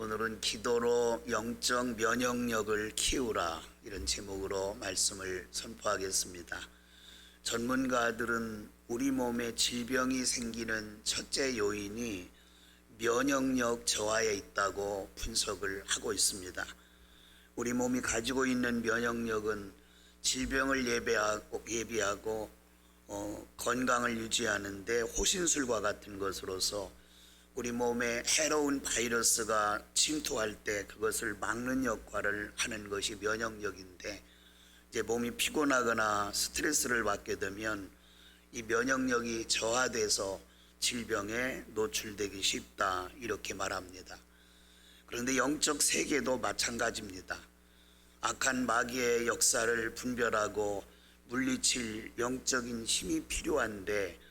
오늘은 기도로 영적 면역력을 키우라, 이런 제목으로 말씀을 선포하겠습니다. 전문가들은 우리 몸에 질병이 생기는 첫째 요인이 면역력 저하에 있다고 분석을 하고 있습니다. 우리 몸이 가지고 있는 면역력은 질병을 예비하고 건강을 유지하는 데 호신술과 같은 것으로서 우리 몸에 해로운 바이러스가 침투할 때 그것을 막는 역할을 하는 것이 면역력인데, 이제 몸이 피곤하거나 스트레스를 받게 되면 이 면역력이 저하돼서 질병에 노출되기 쉽다, 이렇게 말합니다. 그런데 영적 세계도 마찬가지입니다. 악한 마귀의 역사를 분별하고 물리칠 영적인 힘이 필요한데,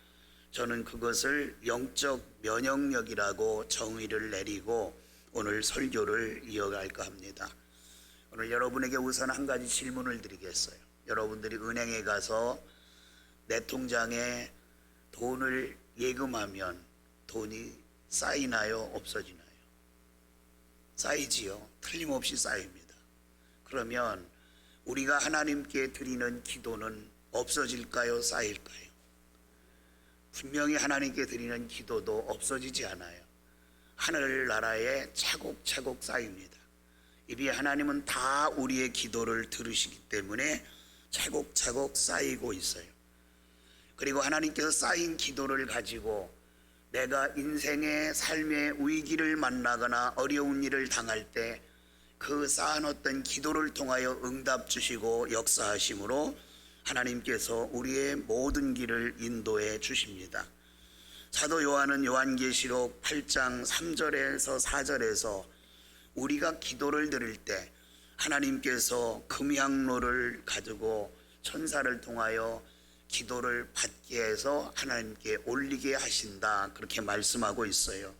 저는 그것을 영적 면역력이라고 정의를 내리고 오늘 설교를 이어갈까 합니다. 오늘 여러분에게 우선 한 가지 질문을 드리겠어요. 여러분들이 은행에 가서 내 통장에 돈을 예금하면 돈이 쌓이나요? 없어지나요? 쌓이지요. 틀림없이 쌓입니다. 그러면 우리가 하나님께 드리는 기도는 없어질까요? 쌓일까요? 분명히 하나님께 드리는 기도도 없어지지 않아요. 하늘나라에 차곡차곡 쌓입니다. 이미 하나님은 다 우리의 기도를 들으시기 때문에 차곡차곡 쌓이고 있어요. 그리고 하나님께서 쌓인 기도를 가지고 내가 인생의 삶의 위기를 만나거나 어려운 일을 당할 때 그 쌓아놓던 기도를 통하여 응답 주시고 역사하심으로 하나님께서 우리의 모든 길을 인도해 주십니다. 사도 요한은 요한계시록 8장 3절에서 4절에서 우리가 기도를 드릴 때 하나님께서 금향로를 가지고 천사를 통하여 기도를 받게 해서 하나님께 올리게 하신다, 그렇게 말씀하고 있어요.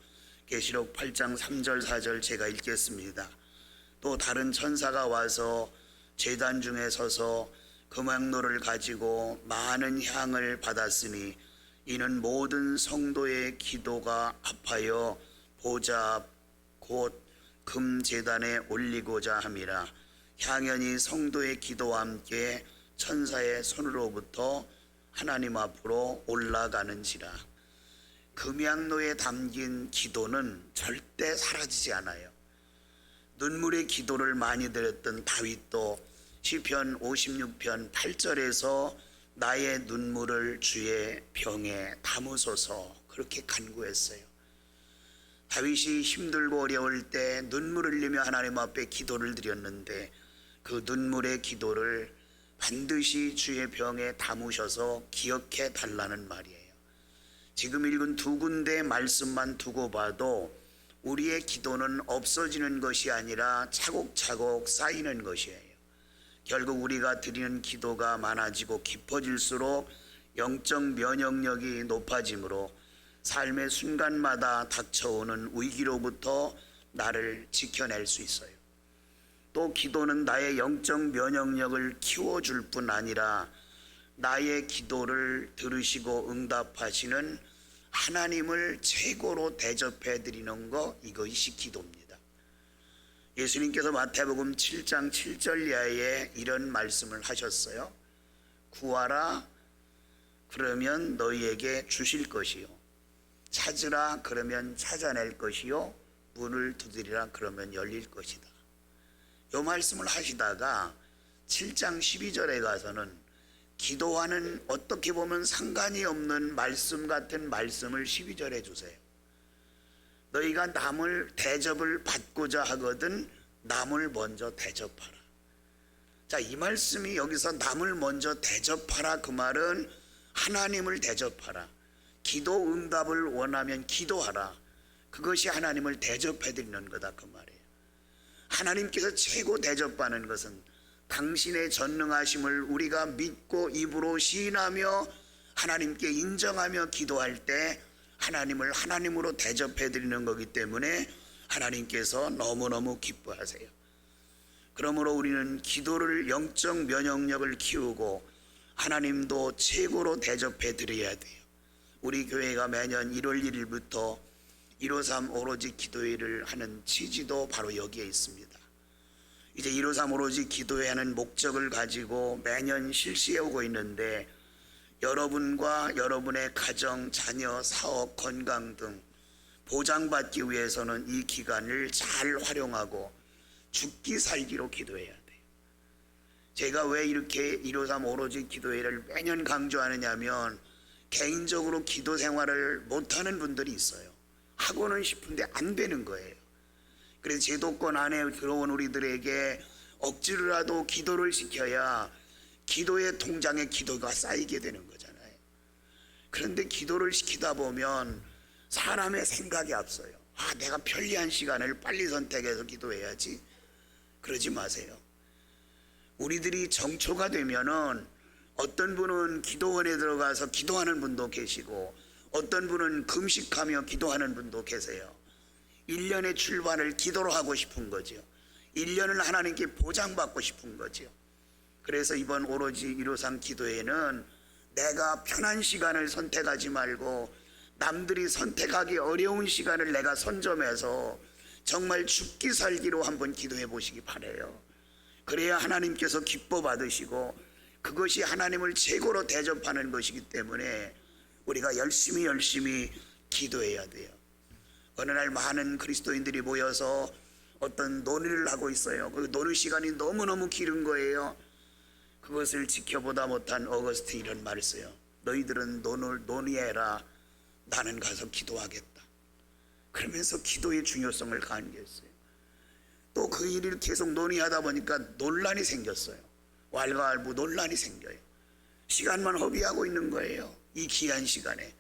계시록 8장 3절 4절 제가 읽겠습니다. 또 다른 천사가 와서 제단 중에 서서 금향로를 가지고 많은 향을 받았으니 이는 모든 성도의 기도가 합하여 보좌 앞 곧 금제단에 올리고자 함이라. 향연이 성도의 기도와 함께 천사의 손으로부터 하나님 앞으로 올라가는지라. 금향로에 담긴 기도는 절대 사라지지 않아요. 눈물의 기도를 많이 드렸던 다윗도 시편 56편 8절에서 나의 눈물을 주의 병에 담으소서, 그렇게 간구했어요. 다윗이 힘들고 어려울 때 눈물을 흘리며 하나님 앞에 기도를 드렸는데 그 눈물의 기도를 반드시 주의 병에 담으셔서 기억해 달라는 말이에요. 지금 읽은 두 군데의 말씀만 두고 봐도 우리의 기도는 없어지는 것이 아니라 차곡차곡 쌓이는 것이에요. 결국 우리가 드리는 기도가 많아지고 깊어질수록 영적 면역력이 높아지므로 삶의 순간마다 닥쳐오는 위기로부터 나를 지켜낼 수 있어요. 또 기도는 나의 영적 면역력을 키워줄 뿐 아니라 나의 기도를 들으시고 응답하시는 하나님을 최고로 대접해 드리는 것, 이것이 기도입니다. 예수님께서 마태복음 7장 7절 이하에 이런 말씀을 하셨어요. 구하라, 그러면 너희에게 주실 것이요. 찾으라, 그러면 찾아낼 것이요. 문을 두드리라, 그러면 열릴 것이다. 이 말씀을 하시다가 7장 12절에 가서는 기도와는 어떻게 보면 상관이 없는 말씀 같은 말씀을 12절에 주세요. 너희가 남을 대접을 받고자 하거든 남을 먼저 대접하라. 자, 이 말씀이 여기서 남을 먼저 대접하라, 그 말은 하나님을 대접하라. 기도 응답을 원하면 기도하라. 그것이 하나님을 대접해 드리는 거다, 그 말이에요. 하나님께서 최고 대접받는 것은 당신의 전능하심을 우리가 믿고 입으로 시인하며 하나님께 인정하며 기도할 때 하나님을 하나님으로 대접해 드리는 거기 때문에 하나님께서 너무너무 기뻐하세요. 그러므로 우리는 기도를 영적 면역력을 키우고 하나님도 최고로 대접해 드려야 돼요. 우리 교회가 매년 1월 1일부터 153 오로지 기도회를 하는 취지도 바로 여기에 있습니다. 이제 153 오로지 기도회 하는 목적을 가지고 매년 실시해 오고 있는데, 여러분과 여러분의 가정, 자녀, 사업, 건강 등 보장받기 위해서는 이 기간을 잘 활용하고 죽기 살기로 기도해야 돼요. 제가 왜 이렇게 153 오로지 기도회를 매년 강조하느냐면, 개인적으로 기도 생활을 못하는 분들이 있어요. 하고는 싶은데 안 되는 거예요. 그래서 제도권 안에 들어온 우리들에게 억지로라도 기도를 시켜야 기도의 통장에 기도가 쌓이게 되는 거잖아요. 그런데 기도를 시키다 보면 사람의 생각이 앞서요. 내가 편리한 시간을 빨리 선택해서 기도해야지. 그러지 마세요. 우리들이 정초가 되면은 어떤 분은 기도원에 들어가서 기도하는 분도 계시고, 어떤 분은 금식하며 기도하는 분도 계세요. 1년의 출발을 기도로 하고 싶은 거죠. 1년을 하나님께 보장받고 싶은 거죠. 그래서 이번 오로지 153 기도회는 내가 편한 시간을 선택하지 말고 남들이 선택하기 어려운 시간을 내가 선점해서 정말 죽기 살기로 한번 기도해 보시기 바라요. 그래야 하나님께서 기뻐 받으시고 그것이 하나님을 최고로 대접하는 것이기 때문에 우리가 열심히 기도해야 돼요. 어느 날 많은 그리스도인들이 모여서 어떤 논의를 하고 있어요. 그 논의 시간이 너무너무 길은 거예요. 그것을 지켜보다 못한 어거스틴이 이런 말을 써요. 너희들은 논의해라. 나는 가서 기도하겠다. 그러면서 기도의 중요성을 강조했어요. 또 그 일을 계속 논의하다 보니까 논란이 생겼어요. 왈가왈부 논란이 생겨요. 시간만 허비하고 있는 거예요. 이 귀한 시간에.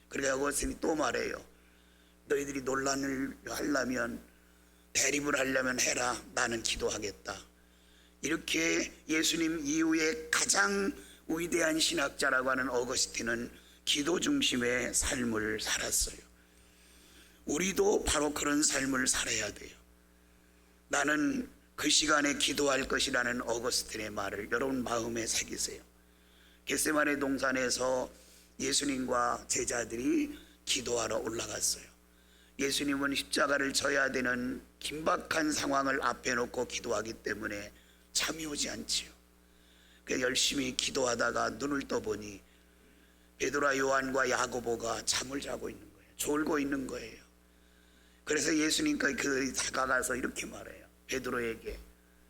그래서 어거스틴이 또 말해요. 너희들이 논란을 하려면, 대립을 하려면 해라. 나는 기도하겠다. 이렇게 예수님 이후에 가장 위대한 신학자라고 하는 어거스틴은 기도 중심의 삶을 살았어요. 우리도 바로 그런 삶을 살아야 돼요. 나는 그 시간에 기도할 것이라는 어거스틴의 말을 여러분 마음에 새기세요. 겟세마네 동산에서 예수님과 제자들이 기도하러 올라갔어요. 예수님은 십자가를 져야 되는 긴박한 상황을 앞에 놓고 기도하기 때문에 잠이 오지 않지요. 그래서 열심히 기도하다가 눈을 떠보니 베드로와 요한과 야고보가 잠을 자고 있는 거예요. 졸고 있는 거예요. 그래서 예수님과 그들이 다가가서 이렇게 말해요. 베드로에게,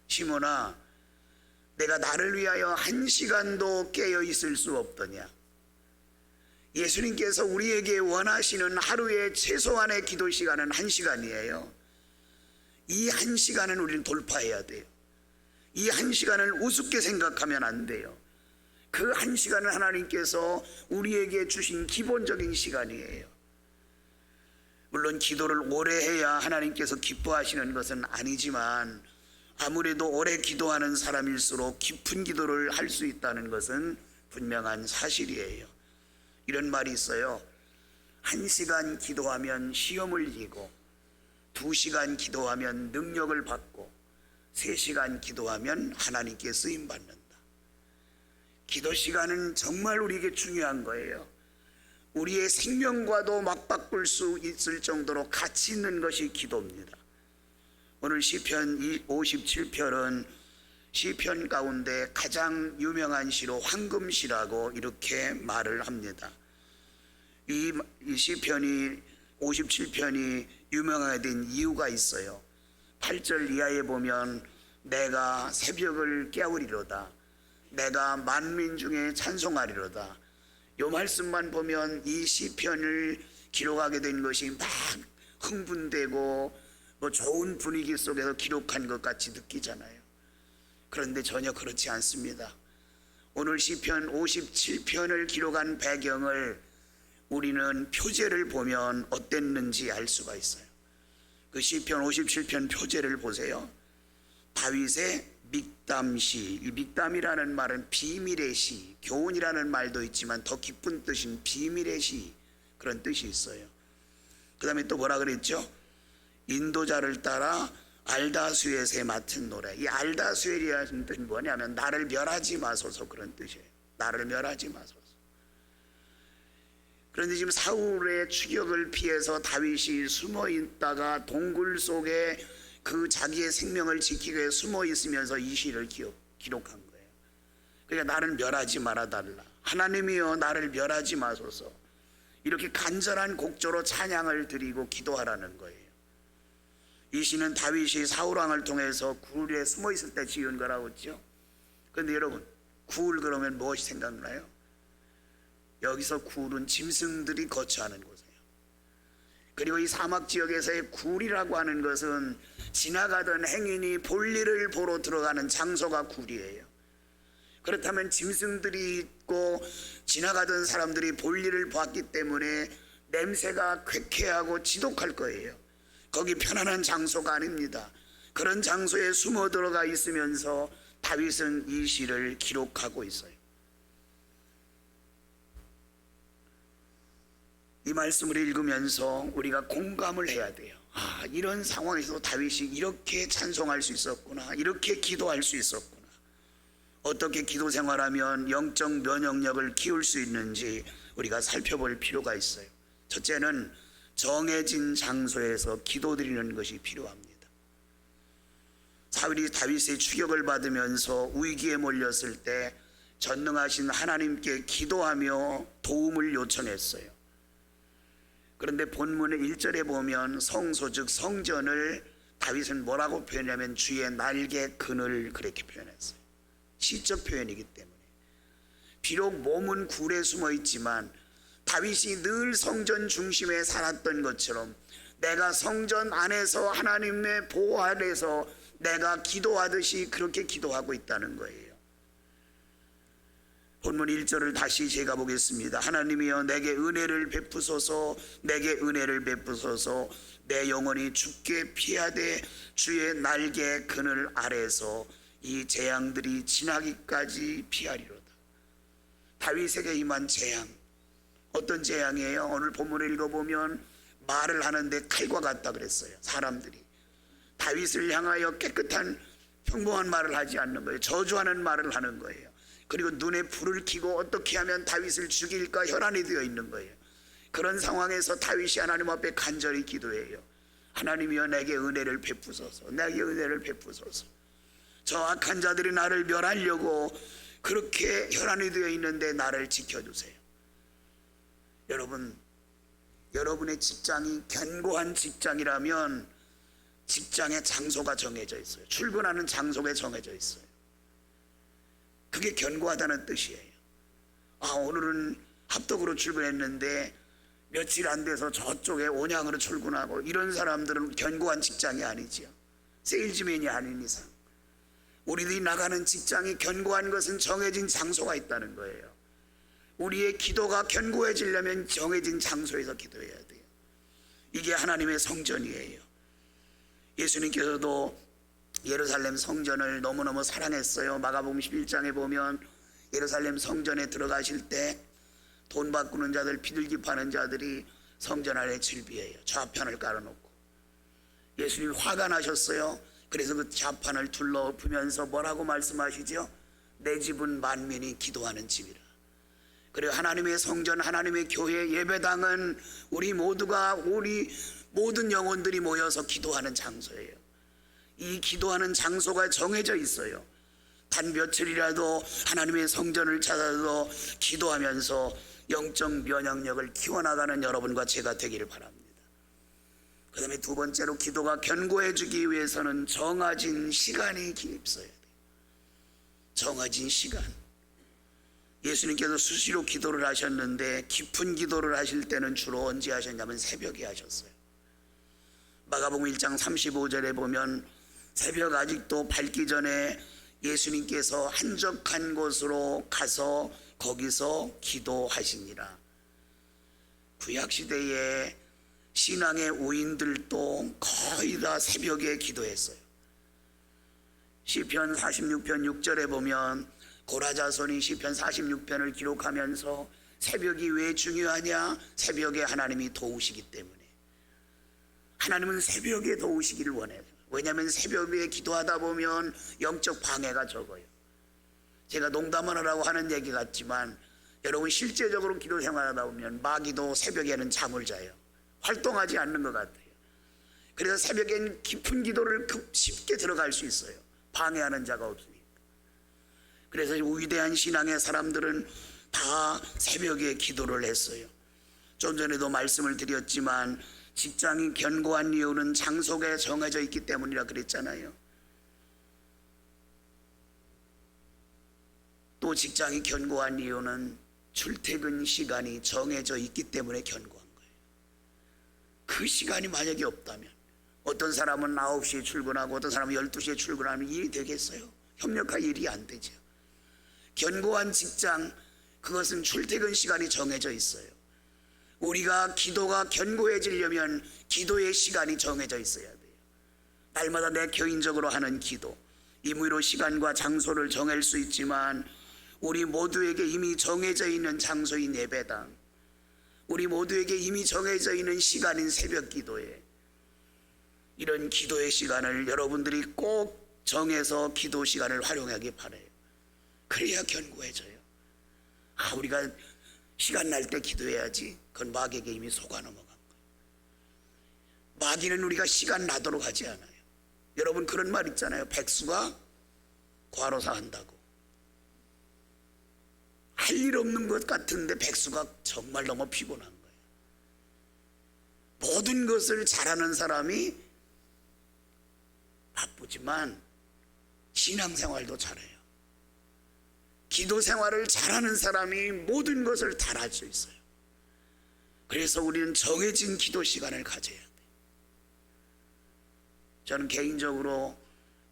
시몬아, 내가 나를 위하여 1시간도 깨어 있을 수 없더냐. 예수님께서 우리에게 원하시는 하루의 최소한의 기도 시간은 1시간이에요. 이 1시간은 우리는 돌파해야 돼요. 이 1시간을 우습게 생각하면 안 돼요. 그 1시간은 하나님께서 우리에게 주신 기본적인 시간이에요. 물론 기도를 오래 해야 하나님께서 기뻐하시는 것은 아니지만, 아무래도 오래 기도하는 사람일수록 깊은 기도를 할 수 있다는 것은 분명한 사실이에요. 이런 말이 있어요. 1시간 기도하면 시험을 이기고, 2시간 기도하면 능력을 받고, 3시간 기도하면 하나님께 쓰임받는다. 기도 시간은 정말 우리에게 중요한 거예요. 우리의 생명과도 맞바꿀 수 있을 정도로 가치 있는 것이 기도입니다. 오늘 시편 57편은 시편 가운데 가장 유명한 시로 황금시라고 이렇게 말을 합니다. 이 시편이 57편이 유명하게 된 이유가 있어요. 8절 이하에 보면 내가 새벽을 깨우리로다. 내가 만민 중에 찬송하리로다. 이 말씀만 보면 이 시편을 기록하게 된 것이 막 흥분되고 좋은 분위기 속에서 기록한 것 같이 느끼잖아요. 그런데 전혀 그렇지 않습니다. 오늘 시편 57편을 기록한 배경을 우리는 표제를 보면 어땠는지 알 수가 있어요. 그 시편 57편 표제를 보세요. 다윗의 믹담시, 이 믹담이라는 말은 비밀의 시, 교훈이라는 말도 있지만 더 깊은 뜻인 비밀의 시, 그런 뜻이 있어요. 그 다음에 또 뭐라 그랬죠? 인도자를 따라 알다수엘에 맡은 노래. 이 알다수엘이라는 뜻은 뭐냐면 나를 멸하지 마소서, 그런 뜻이에요. 나를 멸하지 마소서. 그런데 지금 사울의 추격을 피해서 다윗이 숨어 있다가 동굴 속에 그 자기의 생명을 지키기 위해 숨어 있으면서 이 시를 기록한 거예요. 그러니까 나를 멸하지 말아달라. 하나님이여 나를 멸하지 마소서. 이렇게 간절한 곡조로 찬양을 드리고 기도하라는 거예요. 이 시는 다윗이 사울왕을 통해서 굴에 숨어 있을 때 지은 거라고 했죠. 그런데 여러분, 굴 그러면 무엇이 생각나요? 여기서 굴은 짐승들이 거처하는 곳이에요. 그리고 이 사막 지역에서의 굴이라고 하는 것은 지나가던 행인이 볼일을 보러 들어가는 장소가 굴이에요. 그렇다면 짐승들이 있고 지나가던 사람들이 볼일을 봤기 때문에 냄새가 쾌쾌하고 지독할 거예요. 거기 편안한 장소가 아닙니다. 그런 장소에 숨어 들어가 있으면서 다윗은 이 시를 기록하고 있어요. 이 말씀을 읽으면서 우리가 공감을 해야 돼요. 이런 상황에서 다윗이 이렇게 찬송할 수 있었구나, 이렇게 기도할 수 있었구나. 어떻게 기도 생활하면 영적 면역력을 키울 수 있는지 우리가 살펴볼 필요가 있어요. 첫째는 정해진 장소에서 기도드리는 것이 필요합니다. 사울이 다윗의 추격을 받으면서 위기에 몰렸을 때 전능하신 하나님께 기도하며 도움을 요청했어요. 그런데 본문의 1절에 보면 성소 즉 성전을 다윗은 뭐라고 표현하면 주의 날개 근을 그렇게 표현했어요. 시적 표현이기 때문에 비록 몸은 굴에 숨어 있지만 다윗이 늘 성전 중심에 살았던 것처럼 내가 성전 안에서 하나님의 보호 아래서 내가 기도하듯이 그렇게 기도하고 있다는 거예요. 본문 1절을 다시 제가 보겠습니다. 하나님이여 내게 은혜를 베푸소서, 내게 은혜를 베푸소서. 내 영혼이 죽게 피하되 주의 날개 그늘 아래서 이 재앙들이 지나기까지 피하리로다. 다윗에게 임한 재앙, 어떤 재앙이에요? 오늘 본문을 읽어보면 말을 하는데 칼과 같다 그랬어요. 사람들이 다윗을 향하여 깨끗한 평범한 말을 하지 않는 거예요. 저주하는 말을 하는 거예요. 그리고 눈에 불을 켜고 어떻게 하면 다윗을 죽일까 혈안이 되어 있는 거예요. 그런 상황에서 다윗이 하나님 앞에 간절히 기도해요. 하나님이여 내게 은혜를 베푸소서, 내게 은혜를 베푸소서. 저 악한 자들이 나를 멸하려고 그렇게 혈안이 되어 있는데 나를 지켜주세요. 여러분, 여러분의 직장이 견고한 직장이라면 직장의 장소가 정해져 있어요. 출근하는 장소가 정해져 있어요. 그게 견고하다는 뜻이에요. 오늘은 합덕으로 출근했는데 며칠 안 돼서 저쪽에 온양으로 출근하고, 이런 사람들은 견고한 직장이 아니지요. 세일즈맨이 아닌 이상 우리들이 나가는 직장이 견고한 것은 정해진 장소가 있다는 거예요. 우리의 기도가 견고해지려면 정해진 장소에서 기도해야 돼요. 이게 하나님의 성전이에요. 예수님께서도 예루살렘 성전을 너무너무 사랑했어요. 마가복음 11장에 보면 예루살렘 성전에 들어가실 때 돈 바꾸는 자들, 비둘기 파는 자들이 성전 안에 즐비해요. 좌판을 깔아놓고. 예수님이 화가 나셨어요. 그래서 그 좌판을 둘러엎으면서 뭐라고 말씀하시죠? 내 집은 만민이 기도하는 집이라. 그리고 하나님의 성전, 하나님의 교회, 예배당은 우리 모두가, 우리 모든 영혼들이 모여서 기도하는 장소예요. 이 기도하는 장소가 정해져 있어요. 단 며칠이라도 하나님의 성전을 찾아서 기도하면서 영적 면역력을 키워나가는 여러분과 제가 되기를 바랍니다. 그 다음에 두 번째로, 기도가 견고해지기 위해서는 정해진 시간이 있어야 돼요. 정해진 시간. 예수님께서 수시로 기도를 하셨는데 깊은 기도를 하실 때는 주로 언제 하셨냐면 새벽에 하셨어요. 마가복음 1장 35절에 보면 새벽 아직도 밝기 전에 예수님께서 한적한 곳으로 가서 거기서 기도하시니라. 구약시대에 신앙의 우인들도 거의 다 새벽에 기도했어요. 시편 46편 6절에 보면 고라자손이 시편 46편을 기록하면서 새벽이 왜 중요하냐? 새벽에 하나님이 도우시기 때문에. 하나님은 새벽에 도우시기를 원해요. 왜냐하면 새벽에 기도하다 보면 영적 방해가 적어요. 제가 농담을 하라고 하는 얘기 같지만 여러분 실제적으로 기도 생활하다 보면 마귀도 새벽에는 잠을 자요. 활동하지 않는 것 같아요. 그래서 새벽엔 깊은 기도를 쉽게 들어갈 수 있어요. 방해하는 자가 없으니까. 그래서 위대한 신앙의 사람들은 다 새벽에 기도를 했어요. 좀 전에도 말씀을 드렸지만 직장이 견고한 이유는 장소가 정해져 있기 때문이라 그랬잖아요. 또 직장이 견고한 이유는 출퇴근 시간이 정해져 있기 때문에 견고한 거예요. 그 시간이 만약에 없다면 어떤 사람은 9시에 출근하고 어떤 사람은 12시에 출근하면 일이 되겠어요? 협력할 일이 안 되죠. 견고한 직장, 그것은 출퇴근 시간이 정해져 있어요. 우리가 기도가 견고해지려면 기도의 시간이 정해져 있어야 돼요. 날마다 내 개인적으로 하는 기도, 임의로 시간과 장소를 정할 수 있지만 우리 모두에게 이미 정해져 있는 장소인 예배당, 우리 모두에게 이미 정해져 있는 시간인 새벽 기도에 이런 기도의 시간을 여러분들이 꼭 정해서 기도 시간을 활용하기 바라요. 그래야 견고해져요. 우리가 시간 날 때 기도해야지. 그건 마귀에게 이미 속아 넘어간 거예요. 마귀는 우리가 시간 나도록 하지 않아요. 여러분 그런 말 있잖아요. 백수가 과로사 한다고. 할 일 없는 것 같은데 백수가 정말 너무 피곤한 거예요. 모든 것을 잘하는 사람이 바쁘지만 신앙생활도 잘해요. 기도 생활을 잘하는 사람이 모든 것을 다 할 수 있어요. 그래서 우리는 정해진 기도 시간을 가져야 돼요. 저는 개인적으로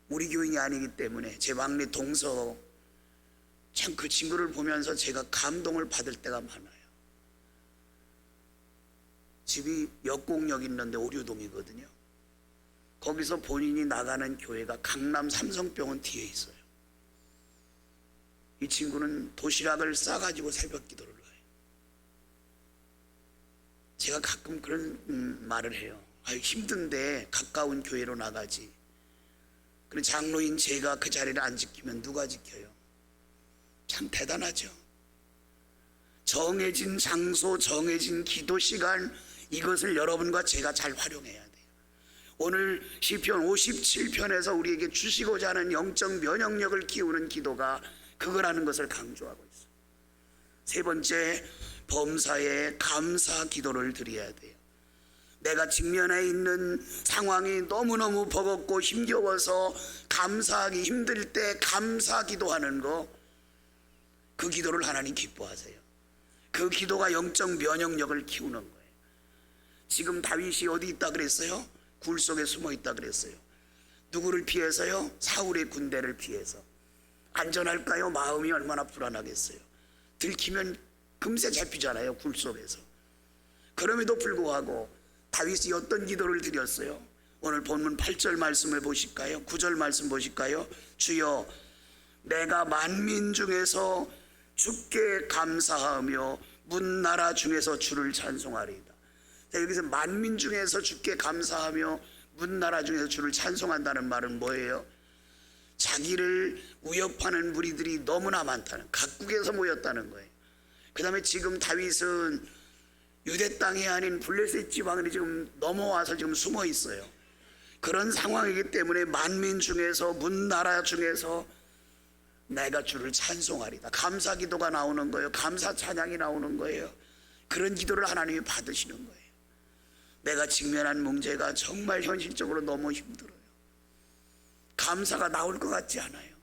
우리 교인이 아니기 때문에 제 막내 동서 참 그 친구를 보면서 제가 감동을 받을 때가 많아요. 집이 역곡역 있는데 오류동이거든요. 거기서 본인이 나가는 교회가 강남 삼성병원 뒤에 있어요. 이 친구는 도시락을 싸가지고 새벽 기도를 해요. 제가 가끔 그런 말을 해요. 힘든데 가까운 교회로 나가지. 그리고 장로인 제가 그 자리를 안 지키면 누가 지켜요? 참 대단하죠. 정해진 장소, 정해진 기도 시간, 이것을 여러분과 제가 잘 활용해야 돼요. 오늘 시편 57편에서 우리에게 주시고자 하는 영적 면역력을 키우는 기도가 그거라는 것을 강조하고 있어요. 세 번째, 범사에 감사 기도를 드려야 돼요. 내가 직면해 있는 상황이 너무너무 버겁고 힘겨워서 감사하기 힘들 때 감사 기도하는 거, 그 기도를 하나님 기뻐하세요. 그 기도가 영적 면역력을 키우는 거예요. 지금 다윗이 어디 있다 그랬어요? 굴 속에 숨어 있다 그랬어요. 누구를 피해서요? 사울의 군대를 피해서. 안전할까요? 마음이 얼마나 불안하겠어요. 들키면 금세 잡히잖아요, 굴 속에서. 그럼에도 불구하고 다윗이 어떤 기도를 드렸어요? 오늘 본문 8절 말씀을 보실까요? 9절 말씀 보실까요? 주여, 내가 만민 중에서 주께 감사하며 문나라 중에서 주를 찬송하리이다. 자, 여기서 만민 중에서 주께 감사하며 문나라 중에서 주를 찬송한다는 말은 뭐예요? 자기를 위협하는 무리들이 너무나 많다는, 각국에서 모였다는 거예요. 그 다음에 지금 다윗은 유대 땅이 아닌 블레셋 지방으로 지금 넘어와서 지금 숨어 있어요. 그런 상황이기 때문에 만민 중에서 문나라 중에서 내가 주를 찬송하리다. 감사 기도가 나오는 거예요. 감사 찬양이 나오는 거예요. 그런 기도를 하나님이 받으시는 거예요. 내가 직면한 문제가 정말 현실적으로 너무 힘들어요. 감사가 나올 것 같지 않아요.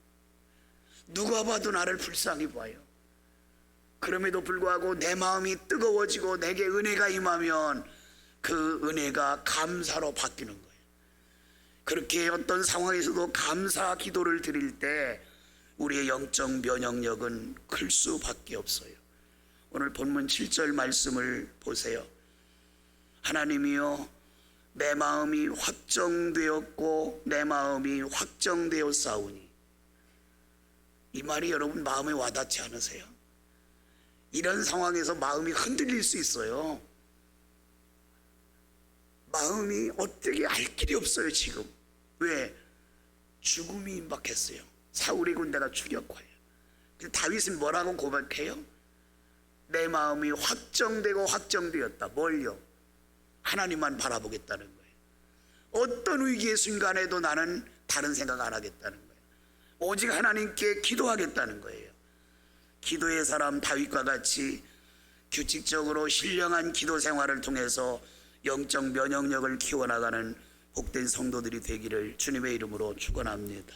누가 봐도 나를 불쌍히 봐요. 그럼에도 불구하고 내 마음이 뜨거워지고 내게 은혜가 임하면 그 은혜가 감사로 바뀌는 거예요. 그렇게 어떤 상황에서도 감사 기도를 드릴 때 우리의 영적 면역력은 클 수밖에 없어요. 오늘 본문 7절 말씀을 보세요. 하나님이여, 내 마음이 확정되었고 내 마음이 확정되었사오니. 이 말이 여러분 마음에 와닿지 않으세요? 이런 상황에서 마음이 흔들릴 수 있어요. 마음이 어떻게 알 길이 없어요 지금. 왜? 죽음이 임박했어요. 사울의 군대가 추격하여. 다윗은 뭐라고 고백해요? 내 마음이 확정되고 확정되었다. 뭘요? 하나님만 바라보겠다는 거예요. 어떤 위기의 순간에도 나는 다른 생각 안 하겠다는 거예요. 오직 하나님께 기도하겠다는 거예요. 기도의 사람 다윗과 같이 규칙적으로 신령한 기도 생활을 통해서 영적 면역력을 키워나가는 복된 성도들이 되기를 주님의 이름으로 축원합니다.